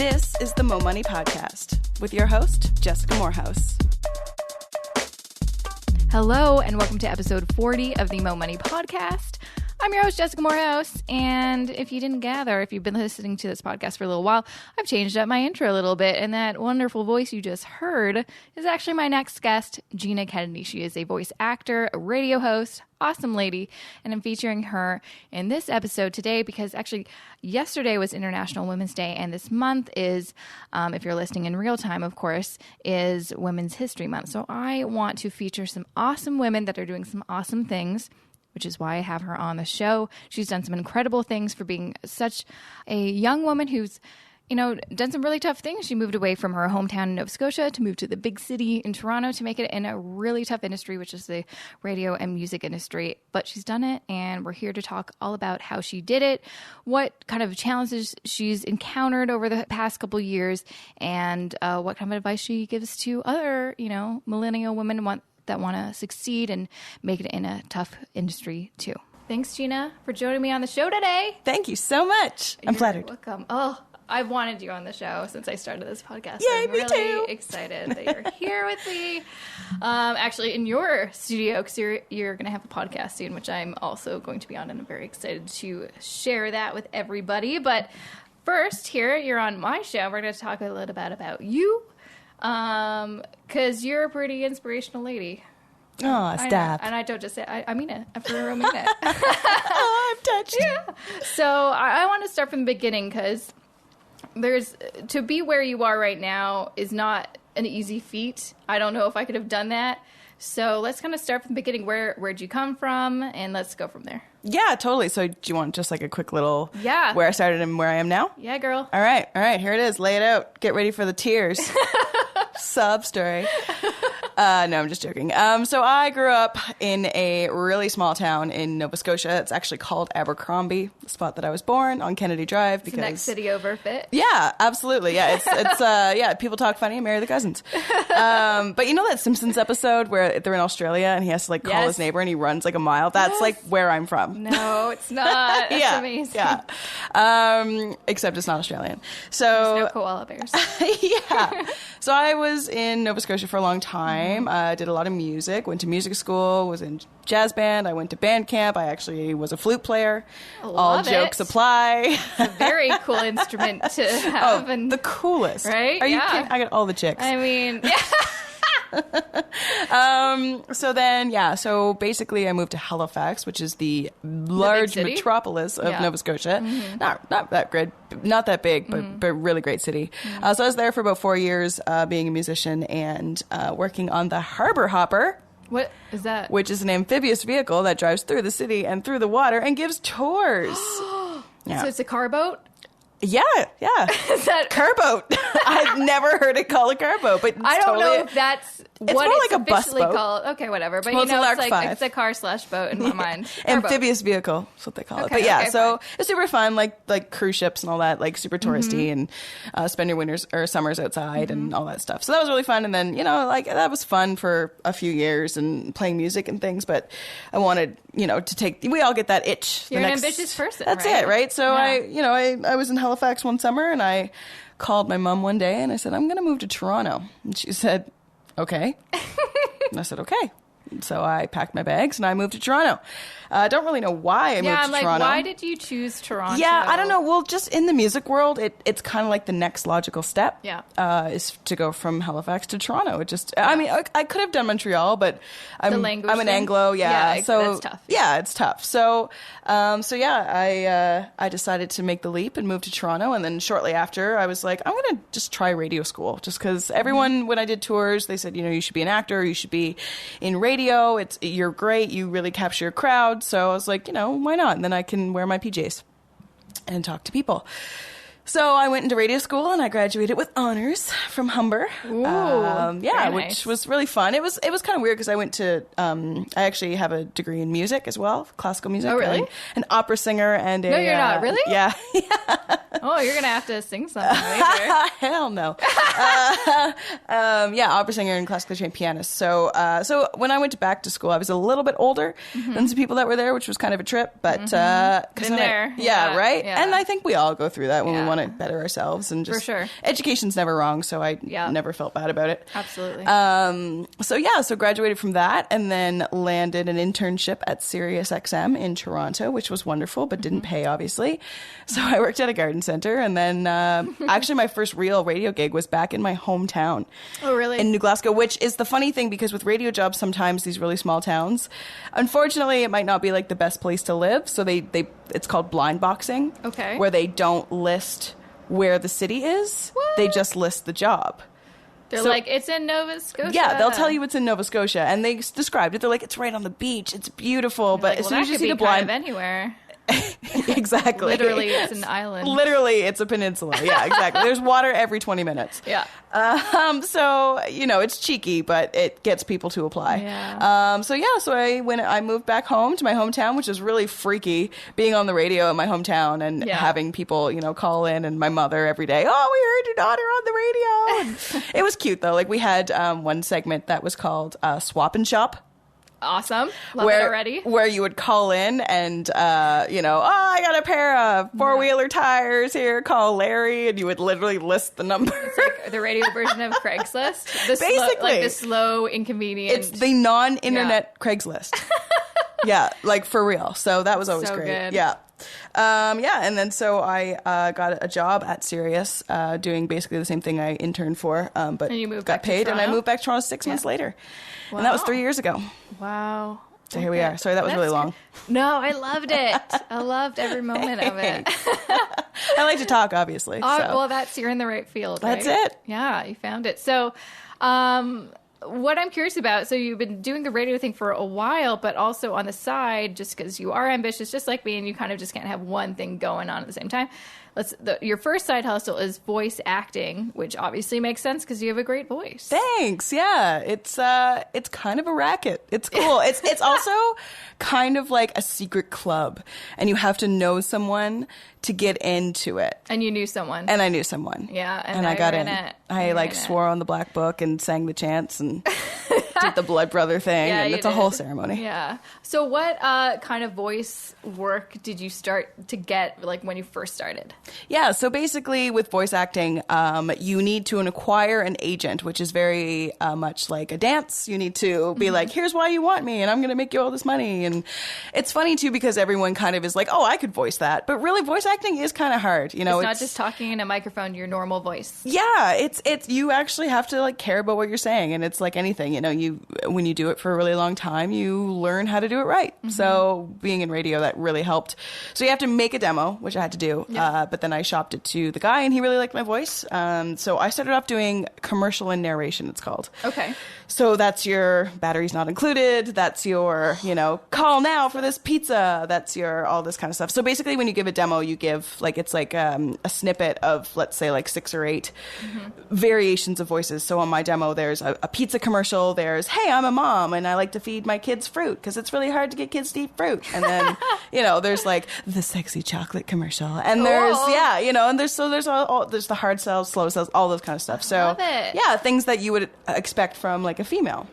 This is the Mo Money Podcast with your host, Jessica Moorhouse. Hello, and welcome to episode 40 of the Mo Money Podcast. I'm your host, Jessica Moorhouse, and if you didn't gather, if you've been listening to this podcast for a little while, I've changed up my intro a little bit, and that wonderful voice you just heard is actually my next guest, Gina Kennedy. She is a voice actor, a radio host, awesome lady, and I'm featuring her in this episode today because actually yesterday was International Women's Day, and this month is, if you're listening in real time, of course, is Women's History Month. So I want to feature some awesome women that are doing some awesome things, which is why I have her on the show. She's done some incredible things for being such a young woman who's, done some really tough things. She moved away from her hometown in Nova Scotia to move to the big city in Toronto to make it in a really tough industry, which is the radio and music industry. But she's done it, and we're here to talk all about how she did it, what kind of challenges she's encountered over the past couple years, and what kind of advice she gives to other, millennial women that want to succeed and make it in a tough industry too. Thanks, Gina, for joining me on the show today. Thank you so much. I'm flattered. Welcome. Oh, I've wanted you on the show since I started this podcast. Yay, I'm me really too. excited that you're here with me. Actually, in your studio, because you're going to have a podcast soon, which I'm also going to be on, and I'm very excited to share that with everybody. But first, here, you're on my show. We're going to talk a little bit about you. Because you're a pretty inspirational lady. Oh, stop. And I don't just say, I mean it. I for real mean it. Oh, I'm touched. Yeah. So I want to start from the beginning because to be where you are right now is not an easy feat. I don't know if I could have done that. So let's kind of start from the beginning. Where'd you come from? And let's go from there. Yeah, totally. So do you want just like a quick little where I started and where I am now? Yeah, girl. All right. Here it is. Lay it out. Get ready for the tears. Sob story. No, I'm just joking. So I grew up in a really small town in Nova Scotia. It's actually called Abercrombie, the spot that I was born on Kennedy Drive. Because the next city over fit. Yeah, absolutely. Yeah, it's people talk funny and marry the cousins. But you know that Simpsons episode where they're in Australia and he has to call his neighbor and he runs like a mile? That's where I'm from. No, it's not. That's amazing. Yeah. Except it's not Australian. So there's no koala bears. Yeah. So I was in Nova Scotia for a long time. I did a lot of music, went to music school, was in jazz band. I went to band camp. I actually was a flute player. All jokes apply. It's a very cool instrument to have. Oh, the coolest. Right? Are you kidding? I got all the chicks. I mean, So basically I moved to Halifax, which is the large metropolis of Nova Scotia. Mm-hmm. Not that great, not that big, but really great city. Mm-hmm. So I was there for about 4 years, being a musician and working on the Harbor Hopper. What is that? Which is an amphibious vehicle that drives through the city and through the water and gives tours. Yeah. So it's a car boat? Yeah. Is that car boat? I've never heard it called a car boat, but I don't know if that's what it's like officially a bus boat. Called. Okay, whatever. But it's a car/boat in my mind. Amphibious vehicle, that's what they call it. But it's super fun, like cruise ships and all that, like super touristy, and spend your winters or summers outside and all that stuff. So that was really fun. And then that was fun for a few years and playing music and things. But I wanted to take. We all get that itch. You're an ambitious person. That's it, right? So I was in Halifax one summer and I called my mom one day and I said, I'm going to move to Toronto. And she said, okay. And I said, okay. So I packed my bags and I moved to Toronto. I don't really know why I moved to Toronto. Why did you choose Toronto? Yeah, I don't know. Well, just in the music world, it's kind of like the next logical step. Yeah. Is to go from Halifax to Toronto. It just, I mean, I could have done Montreal, but I'm an Anglo. Yeah. So that's tough. Yeah, it's tough. So I decided to make the leap and move to Toronto. And then shortly after, I was like, I'm going to just try radio school, just because everyone, when I did tours, they said, you should be an actor, you should be in radio. You're great. You really capture your crowd. So I was like, why not? And then I can wear my PJs and talk to people. So I went into radio school and I graduated with honors from Humber. Ooh, which was really fun. It was kind of weird because I went to I actually have a degree in music as well, classical music. Oh, really? An opera singer and No, you're not. Really? Yeah. Oh, you're gonna have to sing something later. Hell no. Opera singer and classically trained pianist. So when I went back to school, I was a little bit older than some people that were there, which was kind of a trip. But Been there. Yeah, right. Yeah. And I think we all go through that when we want want to better ourselves. And just, For sure. Education's never wrong, so I never felt bad about it. Absolutely. So graduated from that and then landed an internship at Sirius XM in Toronto, which was wonderful, but didn't pay, obviously. So I worked at a garden center, and then actually my first real radio gig was back in my hometown. Oh, really? In New Glasgow, which is the funny thing, because with radio jobs, sometimes these really small towns, unfortunately, it might not be like the best place to live. So it's called blind boxing. Okay. Where they don't list where the city is. What? They just list the job. They're like, it's in Nova Scotia. Yeah, they'll tell you it's in Nova Scotia, and they described it. They're like, it's right on the beach. It's beautiful. But as soon as you see the blind, kind of anywhere. Exactly. Literally, it's an island. Literally, it's a peninsula. Yeah, exactly. There's water every 20 minutes. Yeah. So, it's cheeky, but it gets people to apply. Yeah. So I moved back home to my hometown, which is really freaky, being on the radio in my hometown and having people, call in, and my mother every day, oh, we heard your daughter on the radio. And it was cute, though. Like, we had one segment that was called Swap and Shop. Awesome. Love it already. Where you would call in and, I got a pair of four-wheeler tires here, call Larry, and you would literally list the number. It's like the radio version of Craigslist. Basically. The slow, inconvenient. It's the non-internet Craigslist. Yeah, like for real. So that was always so great. Good. Yeah. And then so I got a job at Sirius doing basically the same thing I interned for, but and you moved got back paid, to and I moved back to Toronto 6 months later. Wow. And that was 3 years ago. Wow. So here we are. Sorry, that was really long. No, I loved it. I loved every moment of it. I like to talk, obviously. Well, you're in the right field, right? That's it. Yeah, you found it. So, what I'm curious about, so you've been doing the radio thing for a while, but also on the side, just because you are ambitious, just like me, and you kind of just can't have one thing going on at the same time. Your first side hustle is voice acting, which obviously makes sense because you have a great voice. Thanks. Yeah, it's kind of a racket. It's cool. It's also kind of like a secret club, and you have to know someone to get into it. And you knew someone. And I knew someone. Yeah, and I got in. I swore on the black book and sang the chants and did the blood brother thing, and it's a whole ceremony. Yeah. So what kind of voice work did you start to get, like, when you first started? Yeah, so basically with voice acting, you need to acquire an agent, which is very much like a dance. You need to be like, here's why you want me, and I'm going to make you all this money. And it's funny, too, because everyone kind of is like, oh, I could voice that. But really, voice acting is kind of hard. It's not just talking in a microphone, your normal voice. Yeah, it's you actually have to, like, care about what you're saying. And it's like anything, when you do it for a really long time, you learn how to do it right. So being in radio, that really helped. So you have to make a demo, which I had to do. But then I shopped it to the guy, and he really liked my voice. So I started off doing commercial and narration, it's called. Okay. So that's your batteries not included. That's your, call now for this pizza. That's your all this kind of stuff. So basically when you give a demo, you give, like, it's like a snippet of, let's say, like 6 or 8 variations of voices. So on my demo, there's a pizza commercial. There's, hey, I'm a mom, and I like to feed my kids fruit because it's really hard to get kids to eat fruit. And then, there's like the sexy chocolate commercial. And there's, and there's the hard sells, slow sells, all those kind of stuff. So, love it. Yeah, things that you would expect from, like, a female.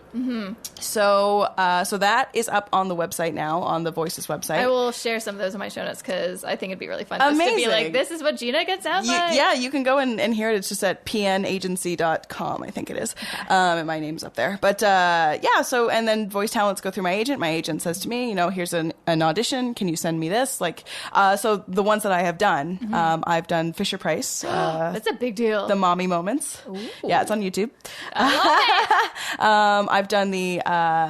So that is up on the website now, on the Voices website. I will share some of those in my show notes because I think it'd be really fun. Amazing. Just to be like, this is what Gina gets out like. Yeah, you can go and hear it. It's just at pnagency.com, I think it is. Okay. And my name's up there. But so, and then voice talents go through my agent. My agent says to me, here's an audition. Can you send me this? Like, so the ones that I have done, I've done Fisher Price. That's a big deal. The Mommy Moments. Ooh. Yeah, it's on YouTube. I love it. I've done the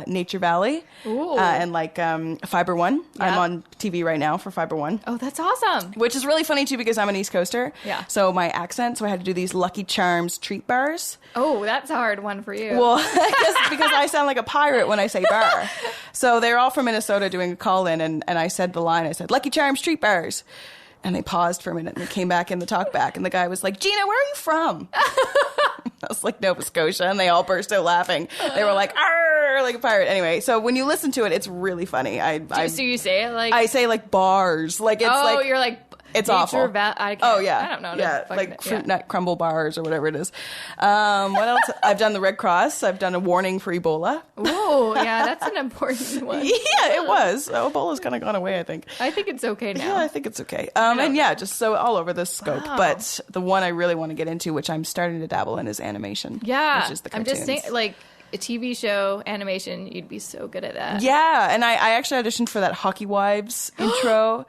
Nature Valley. Ooh. And like Fiber One. Yep. I'm on TV right now for Fiber One. Oh, that's awesome. Which is really funny too because I'm an East Coaster. Yeah. So my accent, so I had to do these Lucky Charms treat bars. Oh, that's a hard one for you. Well, because I sound like a pirate when I say bar. So they're all from Minnesota doing a call-in, and I said the line, I said, Lucky Charms treat bars. And they paused for a minute, and they came back in the talk back, and the guy was like, Gina, where are you from? I was like, Nova Scotia, and they all burst out laughing. They were like, arr, like a pirate. Anyway, so when you listen to it, it's really funny. So you say it like... I say like bars. Like it's like... you're like... It's awful. I don't know. Yeah, like fruit nut crumble bars or whatever it is. What else? I've done the Red Cross. I've done a warning for Ebola. Oh, yeah, that's an important one. Yeah, it was. Ebola's kind of gone away, I think. I think it's okay now. Yeah, I think it's okay. And yeah, just so all over the scope. Wow. But the one I really want to get into, which I'm starting to dabble in, is animation. Yeah, which is the I'm cartoons. just saying, like, a TV show, animation, you'd be so good at that. Yeah, and I actually auditioned for that Hockey Wives intro.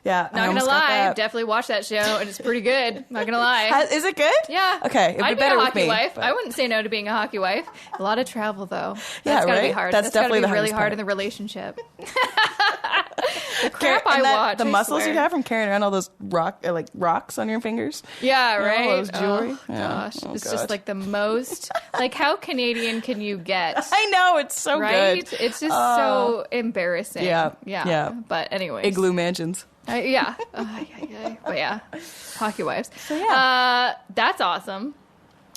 Yeah, Not gonna lie, I've definitely watched that show, and it's pretty good. Not gonna lie. Is it good? Yeah. Okay, it'd I'd be be better a with hockey me. wife. But... I wouldn't say no to being a hockey wife. A lot of travel, though. Yeah, That's gotta right? be hard. That's definitely gotta the be really hardest hard part. in the relationship. The crap I watch. The I muscles swear. you have from carrying around all those rocks on your fingers. Yeah, You know, right. all those jewelry. Oh, Yeah. gosh, Oh, it's God. just like the most. Like, how Canadian can you get? I know, it's so Right? good. It's just so embarrassing. Yeah, yeah. yeah. But anyways, Igloo mansions. yeah. But yeah, hockey wives. So, yeah. That's awesome.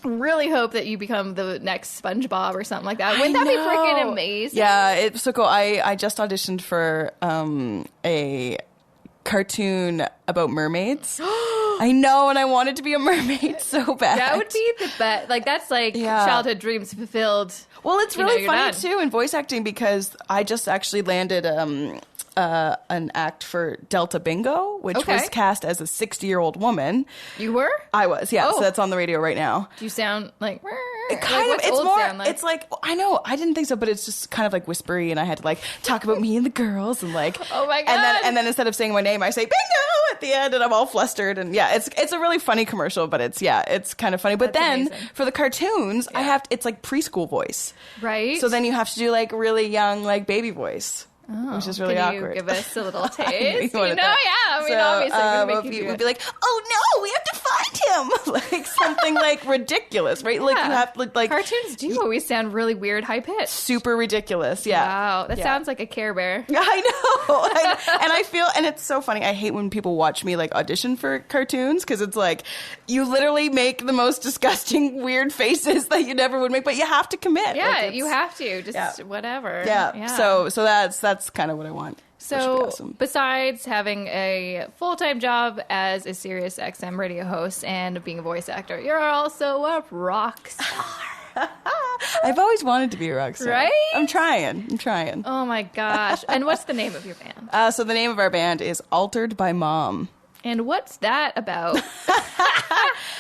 Really hope that you become the next SpongeBob or something like that. Wouldn't that be freaking amazing? Yeah, it's so cool. I just auditioned for a cartoon about mermaids. I know, and I wanted to be a mermaid so bad. That would be the best. Like, that's like childhood dreams fulfilled. Well, it's really you're funny done. too in voice acting because I just actually landed an act for Delta Bingo, which was cast as a 60-year-old woman. You were? I was, yeah. Oh. So that's on the radio right now. Do you sound like... Kind of. what's It's old more. sound like? It's like I know. I didn't think so, but it's just kind of like whispery, and I had to like talk about me and the girls, and like. Oh my God. And then instead of saying my name, I say bingo at the end, and I'm all flustered, and yeah, it's a really funny commercial, but it's kind of funny. But That's then amazing. for the cartoons, it's like preschool voice, Right. So then you have to do like really young like baby voice. Which is really Can awkward. you give us a little I taste? know you wanted that. Yeah. I mean, So, obviously, we'd be like, "Oh no, we have to find him!" Like something like ridiculous, right? Like you have to like cartoons do always sound really weird, high pitched. super ridiculous. Yeah. Wow, that Yeah. sounds like a Care Bear. I know. And I feel, and it's so funny. I hate when people watch me like audition for cartoons because it's like you literally make the most disgusting, weird faces that you never would make, but you have to commit. Yeah, Like, you have to. Just whatever. Yeah. So that's kind of what I want. That should be So, awesome. besides having a full-time job as a Sirius XM radio host and being a voice actor, you're also a rock star. I've always wanted to be a rock star. Right? I'm trying. Oh my gosh. And what's the name of your band? So the name of our band is Altered by Mom. And what's that about?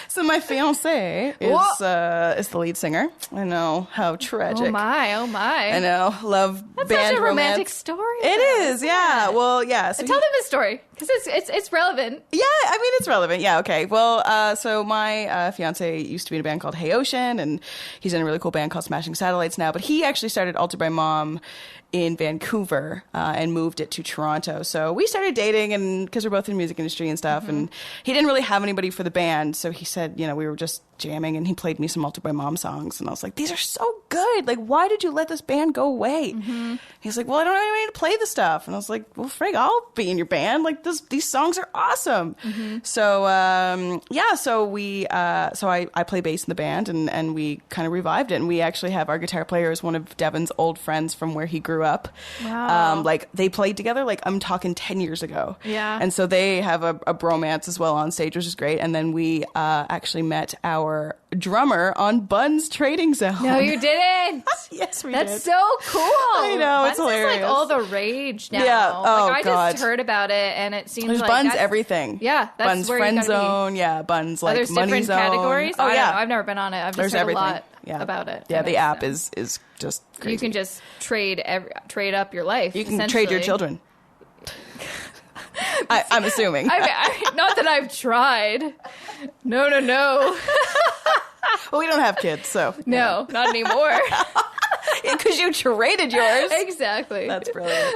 So my fiance is the lead singer. I know, how tragic. Oh my. I know, love That's band such a romance. romantic story. It though. is, yeah. Well, yeah. So Tell them the story because it's relevant. yeah, I mean, it's relevant. Yeah, okay. Well, so my fiance used to be in a band called Hey Ocean, and he's in a really cool band called Smashing Satellites now. But he actually started Altered by Mom in Vancouver and moved it to Toronto. So we started dating, and because we're both in the music industry and stuff, and he didn't really have anybody for the band, so he said, we were just jamming, and he played me some Altered by Mom songs, and I was like, these are so good. Like, why did you let this band go away? He's like, well, I don't have anybody to play the stuff, and I was like, well, frig, I'll be in your band. Like, these songs are awesome. So so we so I play bass in the band, and we kind of revived it, and we actually have our guitar player is one of Devin's old friends from where he grew up. Wow. Like they played together, like I'm talking 10 years ago. Yeah. And so they have a bromance as well on stage, which is great. And then we actually met our drummer on Bun's Trading Zone. No, you didn't. Yes, we That's did. so cool. I know, it's Buns is hilarious. like all the rage now. Yeah. Oh, like I God. just heard about it, and it seems There's like Bun's that's, everything. Yeah, that's Bun's where you Friend gotta be. Zone. Yeah, Bun's like There's Money different Zone. categories. Oh I yeah, don't know. I've never been on it. I've just there's heard everything. a lot Yeah. about it. Yeah, That the makes app sense. is just crazy. You can just trade up your life. You can trade your children. I'm assuming. Not that I've tried. No. Well, we don't have kids, so No, not anymore. because you traded yours. Exactly. That's brilliant.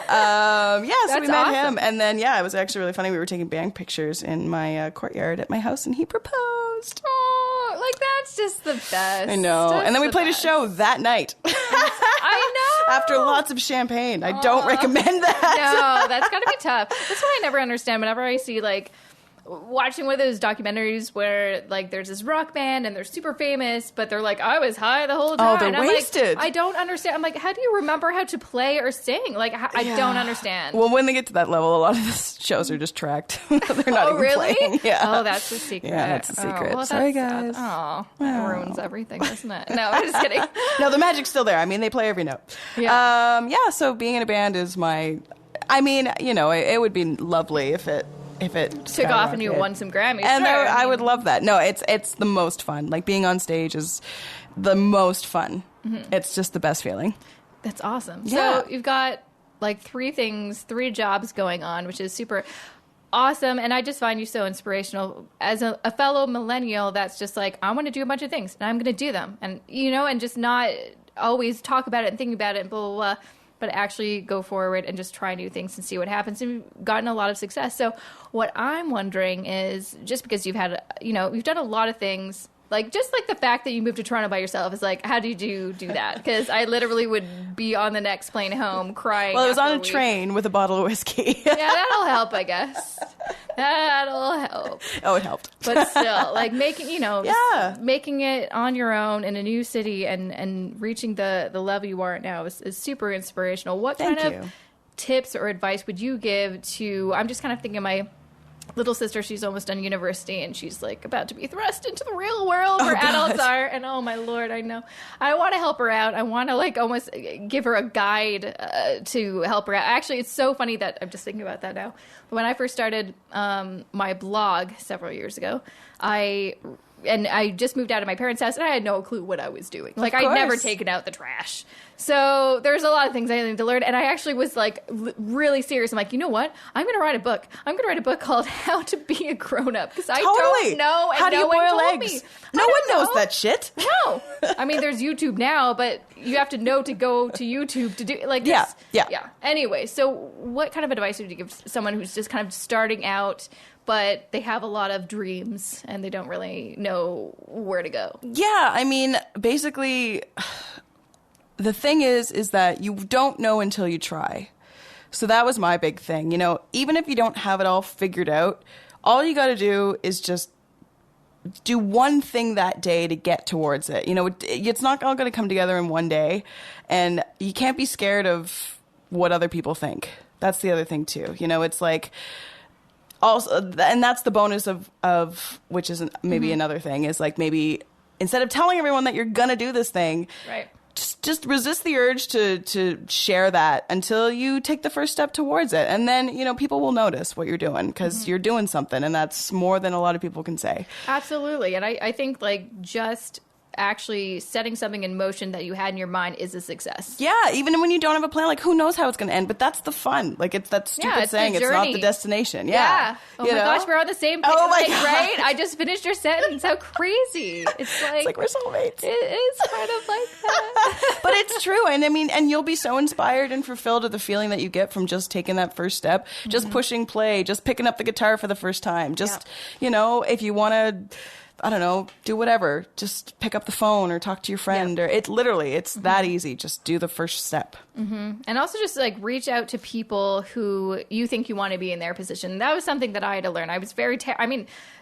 So That's we met awesome. him, and then it was actually really funny. We were taking band pictures in my courtyard at my house, and he proposed. Oh, like that's just the best. I know. Just And then we the played best. a show that night I know. after lots of champagne. I don't recommend that. No, that's got to be tough. That's what I never understand. Whenever I see like watching one of those documentaries where like there's this rock band and they're super famous, but they're like, I was high the whole time. Oh, they're and I'm wasted. Like, I don't understand. I'm like, how do you remember how to play or sing? Like, I don't understand. Well, when they get to that level, a lot of the shows are just tracked. They're not even really? playing. Yeah. Oh, that's the secret. Yeah, that's the secret. Oh, well, Sorry, that's guys. sad. Oh, that ruins everything, doesn't it? No, I'm just kidding. No, the magic's still there. I mean, they play every note. Yeah. So being in a band is my... I mean, it would be lovely if it took off and you won some Grammys. And sure. I would love that. No, it's the most fun. Like, being on stage is the most fun. Mm-hmm. It's just the best feeling. That's awesome. Yeah. So you've got like 3 jobs going on, which is super awesome. And I just find you so inspirational as a fellow millennial that's just like, I want to do a bunch of things and I'm going to do them. And, and just not always talk about it and think about it and blah, blah, blah, but actually go forward and just try new things and see what happens. And you've gotten a lot of success. So what I'm wondering is, just because you've had, you've done a lot of things, like just like the fact that you moved to Toronto by yourself is like, how did you do that? Because I literally would be on the next plane home crying. Well, I was on a train with a bottle of whiskey. Yeah, that'll help, I guess. That'll help. Oh, it helped. But still, like making it on your own in a new city and reaching the level you are at now is super inspirational. What kind of tips or advice would you give to, I'm just kind of thinking of my little sister, she's almost done university and she's like about to be thrust into the real world where adults are, and oh my Lord, I know. I want to help her out. I want to like almost give her a guide to help her out. Actually, it's so funny that I'm just thinking about that now. When I first started my blog several years ago, I just moved out of my parents' house and I had no clue what I was doing. Like, I'd never taken out the trash. So there's a lot of things I need to learn. And I actually was like really serious. I'm like, you know what? I'm going to write a book. I'm going to write a book called How to Be a Grown Up. Because I don't know. And how do you boil eggs? Me. No one knows that shit. No. I mean, there's YouTube now, but you have to know to go to YouTube to do like this. Yeah. Anyway, so what kind of advice would you give someone who's just kind of starting out, but they have a lot of dreams and they don't really know where to go? Yeah, I mean, basically, the thing is that you don't know until you try. So that was my big thing. Even if you don't have it all figured out, all you got to do is just do one thing that day to get towards it. It's not all going to come together in one day, and you can't be scared of what other people think. That's the other thing too. It's like, also, and that's the bonus of which is maybe another thing, is like, maybe instead of telling everyone that you're gonna do this thing, right, just resist the urge to share that until you take the first step towards it, and then people will notice what you're doing, because you're doing something, and that's more than a lot of people can say. Absolutely. And I think like just actually setting something in motion that you had in your mind is a success. Yeah, even when you don't have a plan, like, who knows how it's going to end, but that's the fun. Like, it's that stupid saying, it's not the destination. Yeah. Oh my gosh, we're on the same page. Oh my God. Right? I just finished your sentence. How crazy. It's like we're soulmates. It is kind of like that. But it's true. And I mean, and you'll be so inspired and fulfilled at the feeling that you get from just taking that first step, just pushing play, just picking up the guitar for the first time. Just, if you want to, I don't know, do whatever. Just pick up the phone or talk to your friend. Or it's that easy. Just do the first step. Mm-hmm. And also just like reach out to people who you think you want to be in their position. That was something that I had to learn. I was very,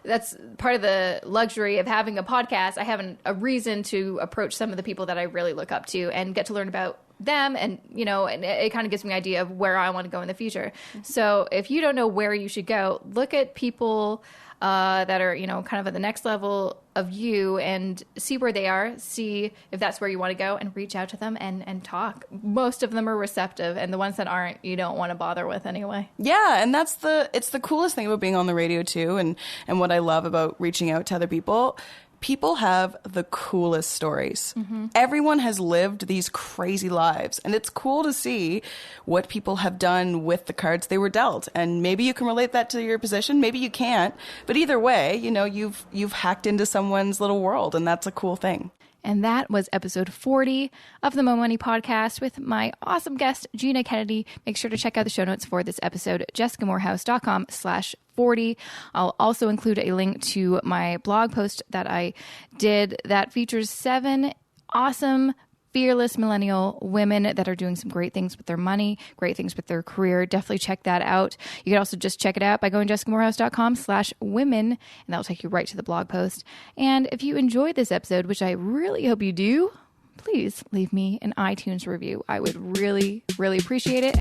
that's part of the luxury of having a podcast. I have a reason to approach some of the people that I really look up to and get to learn about them, and and it kind of gives me an idea of where I want to go in the future. So if you don't know where you should go, look at people that are, kind of at the next level of you, and see where they are, see if that's where you want to go, and reach out to them and talk. Most of them are receptive, and the ones that aren't, you don't want to bother with anyway. Yeah, and it's the coolest thing about being on the radio too, and what I love about reaching out to other people. People have the coolest stories. Mm-hmm. Everyone has lived these crazy lives, and it's cool to see what people have done with the cards they were dealt. And maybe you can relate that to your position, maybe you can't. But either way, you've hacked into someone's little world, and that's a cool thing. And that was episode 40 of the Mo Money podcast with my awesome guest, Gina Kennedy. Make sure to check out the show notes for this episode, jessicamoorhouse.com/40. I'll also include a link to my blog post that I did that features 7 awesome fearless millennial women that are doing some great things with their money, great things with their career. Definitely check that out. You can also just check it out by going to jessicamoorhouse.com/women, and that'll take you right to the blog post. And if you enjoyed this episode, which I really hope you do, please leave me an iTunes review. I would really, really appreciate it.